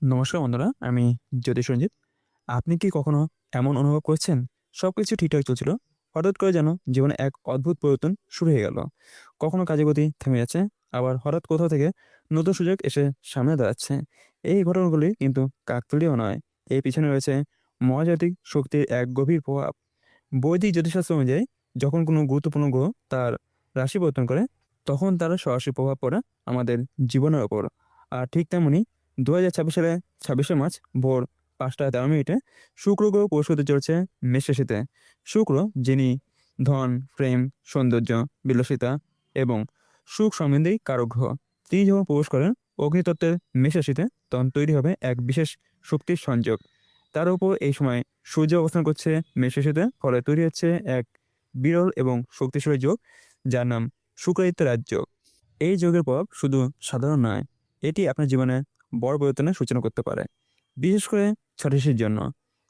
নমস্কার বন্ধুরা, আমি জ্যোতিষ রঞ্জিত। আপনি কি কখনো এমন অনুভব করেছেন সবকিছু ঠিকঠাক চলছিল, হঠাৎ করে যেন জীবনে এক অদ্ভুত পরিবর্তন শুরু হয়ে গেল? কখনো কাজের গতি থেমে যাচ্ছে, আবার হঠাৎ কোথাও থেকে নতুন সুযোগ এসে সামনে দাঁড়াচ্ছে। এই ঘটনাগুলি কিন্তু কাকতালীয় নয়, এর পিছনে রয়েছে মহাজাগতিক শক্তির এক গভীর প্রভাব। বৈদিক জ্যোতিষশাস্ত্র অনুযায়ী যখন কোনো গুরুত্বপূর্ণ গ্রহ তার রাশি পরিবর্তন করে, তখন তার সরাসরি প্রভাব পড়ে আমাদের জীবনের ওপর। আর ঠিক তেমনি 2026 সালে 26শে মার্চ ভোর 5টা 13 মিনিটে শুক্র গ্রহ প্রবেশ করতে চলেছে মেষ রাশিতে। শুক্র, যিনি ধন, প্রেম, সৌন্দর্য, বিলাসিতা এবং সুখ সমৃদ্ধি কারক গ্রহ, তিনি যখন প্রবেশ করেন অগ্নিতত্ত্বের মেষ রাশিতে, তখন তৈরি হবে এক বিশেষ শক্তির সংযোগ। তার উপর এই সময় সূর্য অবস্থান করছে মেষ রাশিতে, ফলে তৈরি হচ্ছে এক বিরল এবং শক্তিশালী যোগ, যার নাম শুক্রাদিত্য রাজযোগ। এই যোগের প্রভাব শুধু সাধারণ নয়, এটি আপনার জীবনে বড় পরিবর্তনের সূচনা করতে পারে, বিশেষ করে ছোটশির জন্য।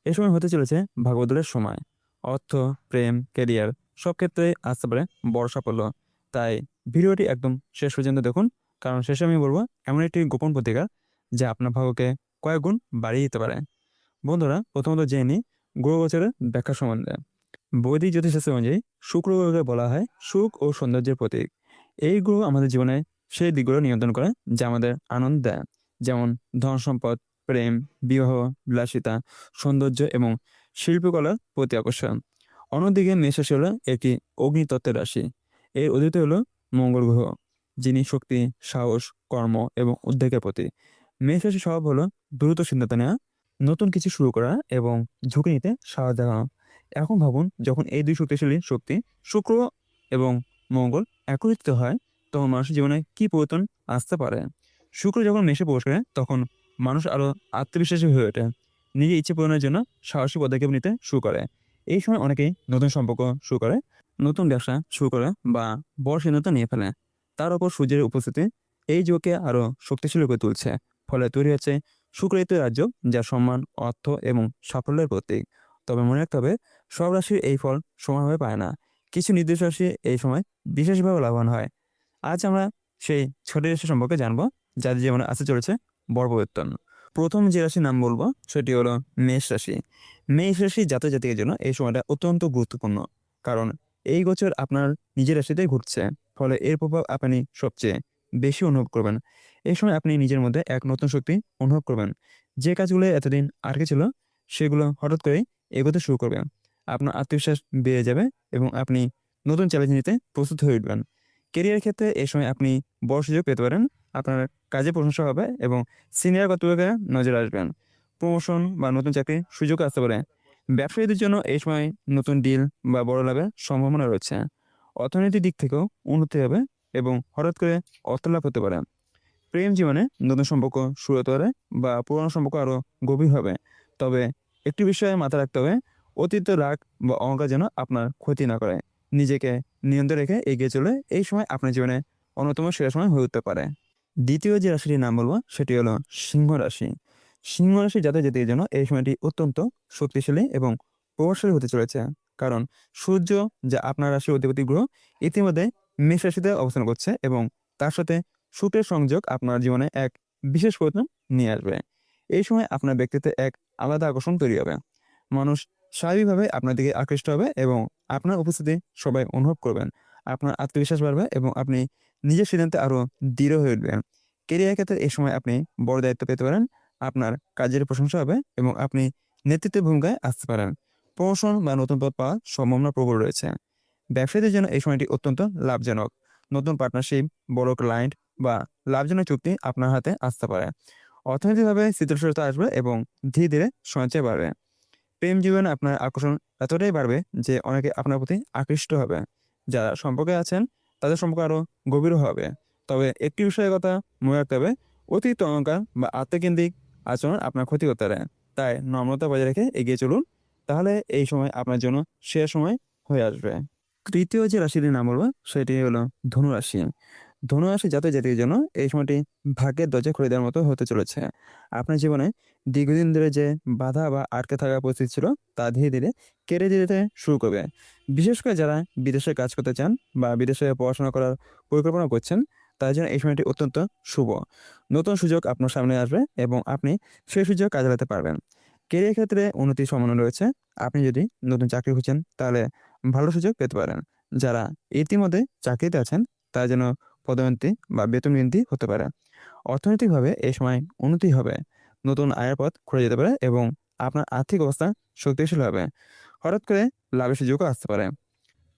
এ সময় হতে চলেছে ভাগ্যবদলের সময়। অর্থ, প্রেম, ক্যারিয়ার সব ক্ষেত্রে আসতে পারে বড় সাফল্য। তাই ভিডিওটি একদম শেষ পর্যন্ত দেখুন, কারণ শেষে আমি বলবো এমন একটি গোপন প্রতিকার যা আপনার ভাগ্যকে কয়েক গুণ বাড়িয়ে দিতে পারে। বন্ধুরা, প্রথমত জেনে নিই গ্রহ গোচরের ব্যাখ্যা সম্বন্ধে। বৈদিক জ্যোতিষশাস্ত্র অনুযায়ী শুক্র গ্রহকে বলা হয় সুখ ও সৌন্দর্যের প্রতীক। এই গ্রহ আমাদের জীবনে সেই দিকগুলো নিয়ন্ত্রণ করে যা আমাদের আনন্দ দেয়, যেমন ধন সম্পদ, প্রেম, বিবাহ, বিলাসিতা, সৌন্দর্য এবং শিল্পকলার প্রতি আকর্ষণ। অন্যদিকে মেষ রাশি হলো একটি অগ্নিতত্ত্বের রাশি। এর অধিপতি হলো মঙ্গল গ্রহ, যিনি শক্তি, সাহস, কর্ম এবং উদ্যোগের প্রতীক। মেষ রাশির স্বভাব হলো দ্রুত সিদ্ধান্ত নেওয়া, নতুন কিছু শুরু করা এবং ঝুঁকি নিতে সাহস দেখানো। এখন ভাবুন, যখন এই দুই শক্তিশালী শক্তি শুক্র এবং মঙ্গল একত্রিত হয়, তখন মানুষের জীবনে কি পরিবর্তন আসতে পারে। শুক্র যখন মেষে প্রবেশ করে, তখন মানুষ আরো আত্মবিশ্বাসী হয়ে ওঠে, নিজের ইচ্ছে পূরণের জন্য সাহসী পদক্ষেপ নিতে শুরু করে। এই সময় অনেকেই নতুন সম্পর্ক শুরু করে, নতুন ব্যবসা শুরু করে বা বড় সিদ্ধান্ত নিয়ে ফেলে। তার উপর সূর্যের উপস্থিতি এই যোগকে আরো শক্তিশালী করে তুলছে, ফলে তৈরি হচ্ছে শুক্রায়িত রাজ্য, যা সম্মান, অর্থ এবং সাফল্যের প্রতীক। তবে মনে রাখতে হবে, সব রাশির এই ফল সমানভাবে পায় না। কিছু নির্দিষ্ট রাশি এই সময় বিশেষভাবে লাভবান হয়। আজ আমরা সেই ছোট রাশি সম্পর্কে জানবো, যাদের জীবনে আসতে চলেছে বড় পরিবর্তন। প্রথম যে রাশির নাম বলবো সেটি হলো মেষ রাশি। মেষ রাশি জাতক জাতিকের জন্য এই সময়টা অত্যন্ত গুরুত্বপূর্ণ, কারণ এই গোচর আপনার নিজের রাশিতেই ঘুরছে। ফলে এর প্রভাব আপনি সবচেয়ে বেশি অনুভব করবেন। এই সময় আপনি নিজের মধ্যে এক নতুন শক্তি অনুভব করবেন। যে কাজগুলো এতদিন আটকে ছিল, সেগুলো হঠাৎ করেই এগোতে শুরু করবে। আপনার আত্মবিশ্বাস বেড়ে যাবে এবং আপনি নতুন চ্যালেঞ্জ নিতে প্রস্তুত হয়ে উঠবেন। কেরিয়ার ক্ষেত্রে এই সময় আপনি বড় সুযোগ পেতে পারেন। আপনার কাজে প্রশংসা হবে এবং সিনিয়র কর্তৃপক্ষের নজরে আসবেন। প্রমোশন বা নতুন চাকরির সুযোগ আসতে পারে। ব্যবসায়ীদের জন্য এই সময় নতুন ডিল বা বড় লাভের সম্ভাবনা রয়েছে। অর্থনৈতিক দিক থেকেও উন্নতি হবে এবং হঠাৎ করে অর্থ লাভ হতে পারে। প্রেম জীবনে নতুন সম্পর্ক শুরু হতে পারে বা পুরনো সম্পর্ক আরো গভীর হবে। তবে একটি বিষয়ে মাথায় রাখতে হবে, অতীত রাগ বা অহংকার যেন আপনার ক্ষতি না করে। নিজেকে নিয়ন্ত্রণে রেখে এগিয়ে চলে এই সময় আপনার জীবনে অন্যতম সেরা সময় হয়ে উঠতে পারে। দ্বিতীয় যে রাশিটির নাম বলবো সেটি হলো সিংহ রাশি। সিংহ রাশি জাতক জাতির জন্য এই সময়টি অত্যন্ত শক্তিশালী এবং প্রভাবশালী হতে চলেছে, কারণ সূর্য, যা আপনার রাশির অধিপতি গ্রহ, ইতিমধ্যে মেষ রাশিতে অবস্থান করছে এবং তার সাথে শুক্রের সংযোগ আপনার জীবনে এক বিশেষ পরিবর্তন নিয়ে আসবে। এই সময় আপনার ব্যক্তিত্বে এক আলাদা আকর্ষণ তৈরি হবে। মানুষ স্বাভাবিকভাবে আপনার দিকে আকৃষ্ট হবে এবং আপনার উপস্থিতি সবাই অনুভব করবেন। আপনার আত্মবিশ্বাস বাড়বে এবং আপনি নিজের সিদ্ধান্তে আরো দৃঢ় হয়ে উঠবেন। কেরিয়ার ক্ষেত্রে এই সময় আপনি বড় দায়িত্ব পেতে পারেন। আপনার কাজের প্রশংসা হবে এবং আপনি নেতৃত্বের ভূমিকায় আসতে পারেন। প্রমোশন বা নতুন পদ পাওয়ার সম্ভাবনা প্রবল রয়েছে। ব্যবসায়ীদের জন্য এই সময়টি অত্যন্ত লাভজনক। নতুন পার্টনারশিপ, বড় ক্লায়েন্ট বা লাভজনক চুক্তি আপনার হাতে আসতে পারে। অর্থনৈতিকভাবে স্থিতিশীলতা আসবে এবং ধীরে ধীরে সঞ্চয় বাড়বে। প্রেম জীবনে আপনার আকর্ষণ এতটাই বাড়বে যে অনেকে আপনার প্রতি আকৃষ্ট হবে। যারা সম্পর্কে আছেন, তাদের সম্পর্ক আরো গভীর হবে। তবে একটি বিষয়ের কথা মনে রাখতে হবে, অতিরিক্ত অহংকার বা আত্মকেন্দ্রিক আচরণ আপনার ক্ষতি করতে পারে। তাই নম্রতা বজায় রেখে এগিয়ে চলুন, তাহলে এই সময় আপনার জন্য শেষ সময় হয়ে আসবে। তৃতীয় যে রাশিটির নাম বলবো সেটি হলো ধনুরাশি। ধনুরাশি জাতক জাতির জন্য এই সময়টি ভাগ্যের দরজা খুলে দেওয়ার মতো হতে চলেছে। আপনার জীবনে দীর্ঘদিন ধরে যে বাধা বা আটকে থাকা পরিস্থিতি ছিল, তা ধীরে ধীরে কেটে যেতে শুরু করবে। বিশেষ করে যারা বিদেশে কাজ করতে চান বা বিদেশে পড়াশোনা করার পরিকল্পনা করছেন, তার জন্য এই সময়টি অত্যন্ত শুভ। নতুন সুযোগ আপনার সামনে আসবে এবং আপনি সেই সুযোগ কাজে লাগাতে পারবেন। কেরিয়ার ক্ষেত্রে উন্নতির সম্ভাবনা রয়েছে। আপনি যদি নতুন চাকরি খুঁজছেন তাহলে ভালো সুযোগ পেতে পারেন। যারা ইতিমধ্যে চাকরিতে আছেন তার জন্য পদোন্নতি বা বেতন বৃদ্ধি হতে পারে। অর্থনৈতিকভাবে এই সময় উন্নতি হবে। নতুন আয়ের পথ খুলে যেতে পারে এবং আপনার আর্থিক অবস্থা শক্তিশালী হবে। হঠাৎ করে লাভের সুযোগও আসতে পারে।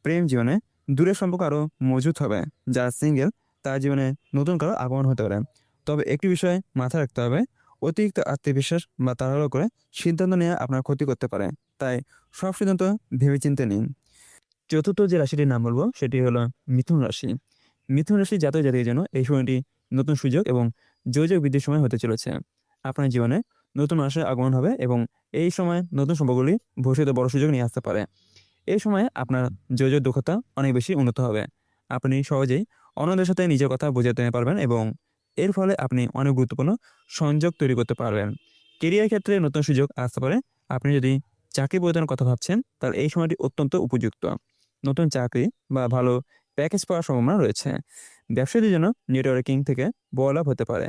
প্রেম জীবনে দূরের সম্পর্ক আরও মজবুত হবে। যারা সিঙ্গেল তার জীবনে নতুন কারো আগমন হতে পারে। তবে একটি বিষয় মাথায় রাখতে হবে, অতিরিক্ত আত্মবিশ্বাস বা তাড়াহুড়ো করে সিদ্ধান্ত নেওয়া আপনার ক্ষতি করতে পারে। তাই সব সিদ্ধান্ত ভেবেচিন্তে নিন। চতুর্থ যে রাশিটির নাম বলবো সেটি হলো মিথুন রাশি। মিথুন রাশি জাতক জাতির জন্য এই সময়টি নতুন সুযোগ এবং যোগাযোগ বৃদ্ধির সময় হতে চলেছে। আপনার জীবনে নতুন মানুষের আগমন হবে এবং এই সময় নতুন সম্পর্কগুলি ভবিষ্যতে বড় সুযোগ নিয়ে আসতে পারে। এই সময়ে আপনার যোগাযোগ দক্ষতা অনেক বেশি উন্নত হবে। আপনি সহজেই অন্যদের সাথে নিজের কথা বোঝাতে পারবেন এবং এর ফলে আপনি অনেক গুরুত্বপূর্ণ সংযোগ তৈরি করতে পারবেন। কেরিয়ার ক্ষেত্রে নতুন সুযোগ আসতে পারে। আপনি যদি চাকরি পরিবর্তনের কথা ভাবছেন তাহলে এই সময়টি অত্যন্ত উপযুক্ত। নতুন চাকরি বা ভালো প্যাকেজ পাওয়ার সম্ভাবনা রয়েছে। ব্যবসায়ীদের জন্য নেটওয়ার্কিং থেকে বড় লাভ হতে পারে।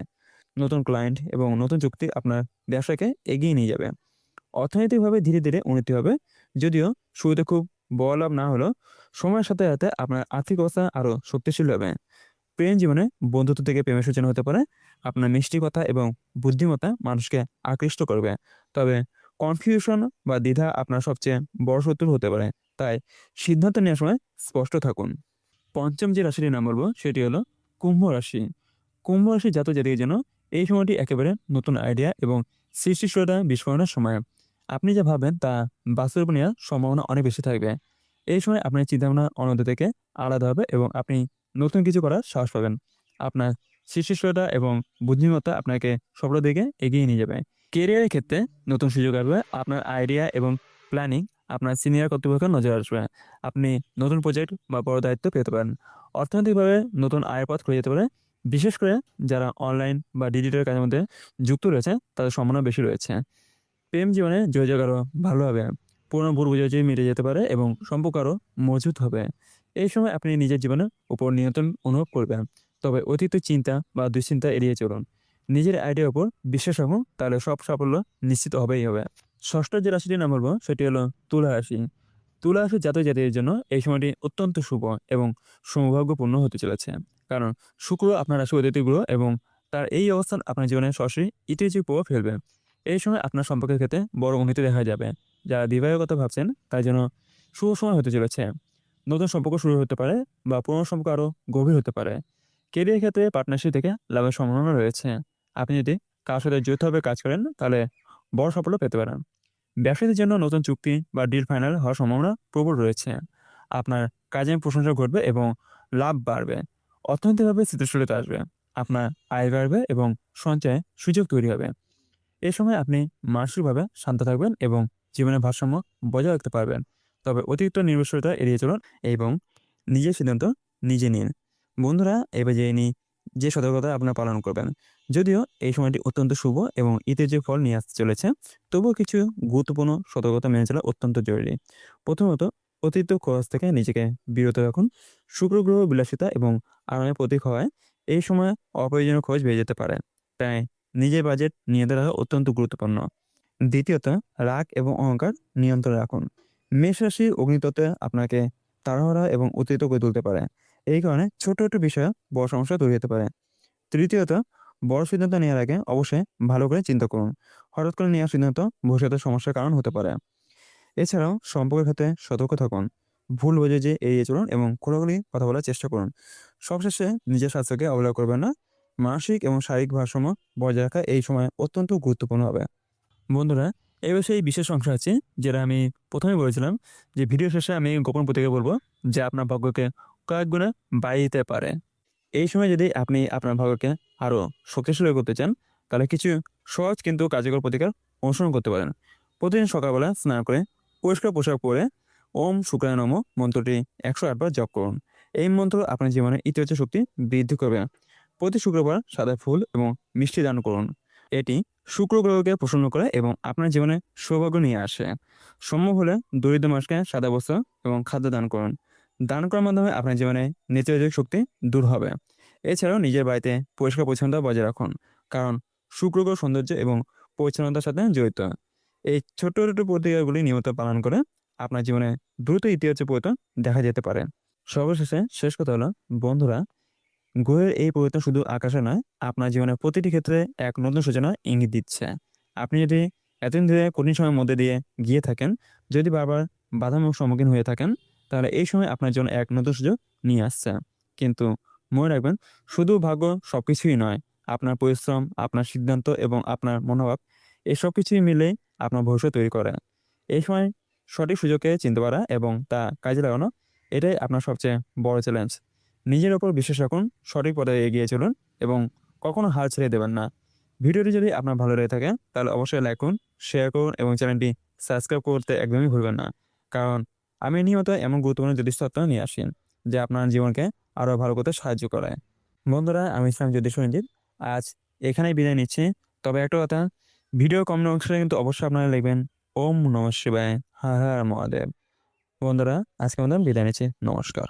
নতুন ক্লায়েন্ট এবং নতুন চুক্তি আপনার ব্যবসাকে এগিয়ে নিয়ে যাবে। অর্থনৈতিকভাবে ধীরে ধীরে উন্নতি হবে। যদিও শুরুতে খুব বড় লাভ না হলেও সময়ের সাথে সাথে আপনার আর্থিক অবস্থা আরও শক্তিশালী হবে। প্রেম জীবনে বন্ধুত্ব থেকে প্রেমের সূচনা হতে পারে। আপনার মিষ্টি কথা এবং বুদ্ধিমত্তা মানুষকে আকৃষ্ট করবে। তবে কনফিউশন বা দ্বিধা আপনার সবচেয়ে বড় শত্রু হতে পারে। তাই সিদ্ধান্ত নেওয়ার সময় স্পষ্ট থাকুন। পঞ্চম যে রাশিটির নাম বলবো সেটি হলো কুম্ভ রাশি। কুম্ভ রাশি জাতক জাতির জন্য এই সময়টি একেবারে নতুন আইডিয়া এবং সৃষ্টিশীলতা বিস্ফোরণের সময়। আপনি যা ভাবেন তা বাস্তবে নেওয়ার সম্ভাবনা অনেক বেশি থাকবে। এই সময় আপনার চিন্তাভাবনা অন্যদের থেকে আলাদা হবে এবং আপনি নতুন কিছু করার সাহস পাবেন। আপনার সৃষ্টিশীলতা এবং বুদ্ধিমত্তা আপনাকে সফলতার দিকে এগিয়ে নিয়ে যাবে। কেরিয়ারের ক্ষেত্রে নতুন সুযোগ আসবে। আপনার আইডিয়া এবং প্ল্যানিং আপনার সিনিয়র কর্তৃপক্ষের নজর আসবে। আপনি নতুন প্রজেক্ট বা বড় দায়িত্ব পেতে পারেন। অর্থনৈতিকভাবে নতুন আয়ের পথ খুলে যেতে পারে। বিশেষ করে যারা অনলাইন বা ডিজিটাল কাজের মধ্যে যুক্ত রয়েছে তাদের সম্ভাবনা বেশি রয়েছে। প্রেম জীবনে যোগাযোগ আরও ভালো হবে। পুরনো ভুল বোঝাবুঝি মিটে যেতে পারে এবং সম্পর্ক আরও মজবুত হবে। এই সময় আপনি নিজের জীবনের উপর নিয়ন্ত্রণ অনুভব করবেন। তবে অতিরিক্ত চিন্তা বা দুশ্চিন্তা এড়িয়ে চলুন। নিজের আইডিয়ার উপর বিশ্বাস রাখুন, তাহলে সব সাফল্য নিশ্চিত হবেই হবে। ষষ্ঠ যে রাশিটির নাম বলবো সেটি হলো তুলা রাশি। তুলা রাশির জাতক জাতির জন্য এই সময়টি অত্যন্ত শুভ এবং সৌভাগ্যপূর্ণ হতে চলেছে। কারণ শুক্র আপনার রাশি অতিথি গ্রহ এবং তার এই অবস্থান আপনার জীবনে সরাসরি ইতিবাচক প্রভাব ফেলবে। এই সময় আপনার সম্পর্কের ক্ষেত্রে বড় উন্নতি দেখা যাবে। যারা বিবাহের কথা ভাবছেন তার জন্য শুভ সময় হতে চলেছে। নতুন সম্পর্ক শুরু হতে পারে বা পুরনো সম্পর্ক আরও গভীর হতে পারে। কেরিয়ার ক্ষেত্রে পার্টনারশিপ থেকে লাভের সম্ভাবনা রয়েছে। আপনি যদি কারোর সাথে যৌথভাবে কাজ করেন তাহলে বড় সাফল্য পেতে পারেন। ব্যবসায়ীদের জন্য নতুন চুক্তি বা ডিল ফাইনাল হওয়ার সম্ভাবনা প্রবল রয়েছে। আপনার কাজে প্রশংসা ঘটবে এবং লাভ বাড়বে। অর্থনৈতিকভাবে স্থিতিশীলতা আসবে। আপনার আয় বাড়বে এবং সঞ্চয়ে সুযোগ তৈরি হবে। এ সময় আপনি মানসিকভাবে শান্ত থাকবেন এবং জীবনের ভারসাম্য বজায় রাখতে পারবেন। তবে অতিরিক্ত নির্ভরশীলতা এড়িয়ে চলুন এবং নিজের সিদ্ধান্ত নিজে নিন। বন্ধুরা, এবার জেনে নিই যে সতর্কতা আপনারা পালন করবেন। যদিও এই সময়টি অত্যন্ত শুভ এবং ইতিবাচক ফল নিয়ে আসতে চলেছে, তবুও কিছু গুরুত্বপূর্ণ সতর্কতা মেনে চলা অত্যন্ত জরুরি। প্রথমত, অতিরিক্ত খরচ থেকে নিজেকে বিরত রাখুন। শুক্র গ্রহ বিলাসিতা এবং আরামের প্রতীক হওয়ায় এই সময় অপ্রয়োজনীয় খরচ বেড়ে যেতে পারে। তাই নিজের বাজেট নিয়ন্ত্রণ রাখা অত্যন্ত গুরুত্বপূর্ণ। দ্বিতীয়ত, রাগ এবং অহংকার নিয়ন্ত্রণে রাখুন। মেষ রাশির অগ্নিতত্ত্বে আপনাকে তাড়াহুড়া এবং অতিরিক্ত করে তুলতে পারে। এই কারণে ছোট ছোট বিষয়ে বড় সমস্যা তৈরি হতে পারে। তৃতীয়ত, বড় সিদ্ধান্ত নেওয়ার আগে অবশ্যই ভালো করে চিন্তা করুন। হঠাৎ করে নেওয়া সিদ্ধান্ত ভবিষ্যতে সমস্যার কারণ হতে পারে। এছাড়াও সম্পর্কের ক্ষেত্রে সতর্ক থাকুন। ভুল বোঝাবুঝি এড়িয়ে চলুন এবং খোলাখুলি কথা বলার চেষ্টা করুন। সবশেষে নিজের স্বাস্থ্যকে অবহেলা করবেন না। মানসিক এবং শারীরিক ভারসাম্য বজায় রাখা এই সময় অত্যন্ত গুরুত্বপূর্ণ হবে। বন্ধুরা, এবার সেই বিশেষ অংশ আছে যেটা আমি প্রথমে বলেছিলাম যে ভিডিও শেষে আমি গোপন প্রতিক্রিয়া বলবো যে আপনার ভাগ্যকে কয়েক গুণে বাড়িয়ে দিতে পারে। এই সময় যদি আপনি আপনার ভাগ্যকে আরও শক্তিশালী করতে চান তাহলে কিছু সহজ কিন্তু কার্যকর প্রতিকার অনুসরণ করতে পারেন। প্রতিদিন সকালবেলা স্নান করে পরিষ্কার পোশাক পরে ওম শুক্রায় নমঃ মন্ত্রটি 108 বার জপ করুন। এই মন্ত্র আপনার জীবনে ইতিবাচক শক্তি বৃদ্ধি করবে। প্রতি শুক্রবার সাদা ফুল এবং মিষ্টি দান করুন। এটি শুক্র গ্রহকে প্রসন্ন করে এবং আপনার জীবনে সৌভাগ্য নিয়ে আসে। সম্ভব হলে দরিদ্র মানুষকে সাদা বস্ত্র এবং খাদ্য দান করুন। দান করার মাধ্যমে আপনার জীবনে নেতিবাচক শক্তি দূর হবে। এছাড়াও নিজের বাড়িতে পরিষ্কার পরিচ্ছন্নতা বজায় রাখুন, কারণ শুক্র গ্রহ সৌন্দর্য এবং পরিচ্ছন্নতার সাথে জড়িত। এই ছোট্ট ছোট্ট প্রতিক্রিয়াগুলি নিয়মিত পালন করে আপনার জীবনে দ্রুত ইতিবাচক পরিবর্তন দেখা যেতে পারে। সর্বশেষে শেষ কথা হলো, বন্ধুরা, গ্রহের এই পরিবর্তন শুধু আকাশে নয়, আপনার জীবনের প্রতিটি ক্ষেত্রে এক নতুন সূচনা ইঙ্গিত দিচ্ছে। আপনি যদি এতদিন ধরে কঠিন সময়ের মধ্যে দিয়ে গিয়ে থাকেন, যদি বারবার বাধার সম্মুখীন হয়ে থাকেন, তাহলে এই সময় আপনার জন্য এক নতুন সুযোগ নিয়ে আসছে। কিন্তু মনে রাখবেন, শুধু ভাগ্য সবকিছুই নয়, আপনার পরিশ্রম, আপনার সিদ্ধান্ত এবং আপনার মনোভাব, এই সব কিছুই মিলে আপনার ভবিষ্যৎ তৈরি করে। এই সময় সঠিক সুযোগকে চিনতে পারা এবং তা কাজে লাগানো, এটাই আপনার সবচেয়ে বড় চ্যালেঞ্জ। নিজের ওপর বিশ্বাস রাখুন, সঠিক পথে এগিয়ে চলুন এবং কখনো হাল ছেড়ে দেবেন না। ভিডিওটি যদি আপনার ভালো লেগে থাকে তাহলে অবশ্যই লাইক করুন, শেয়ার করুন এবং চ্যানেলটি সাবস্ক্রাইব করতে একদমই ভুলবেন না। কারণ আমি নিয়মিত এমন গুরুত্বপূর্ণ জ্যোতিষ তথ্য নিয়ে আসি যা আপনার জীবনকে আরও ভালো করতে সাহায্য করে। বন্ধুরা, আমি ইসলাম জ্যোতিষ রঞ্জিত। আজ এখানেই বিদায় নিচ্ছি। তবে একটা কথা, ভিডিও কমেন্ট অংশে কিন্তু অবশ্যই আপনারা লিখবেন ওম নমঃ শিবায়, হর হর মহাদেব। বন্ধুরা, আজকে আমাদের বিদায় নিচ্ছি। নমস্কার।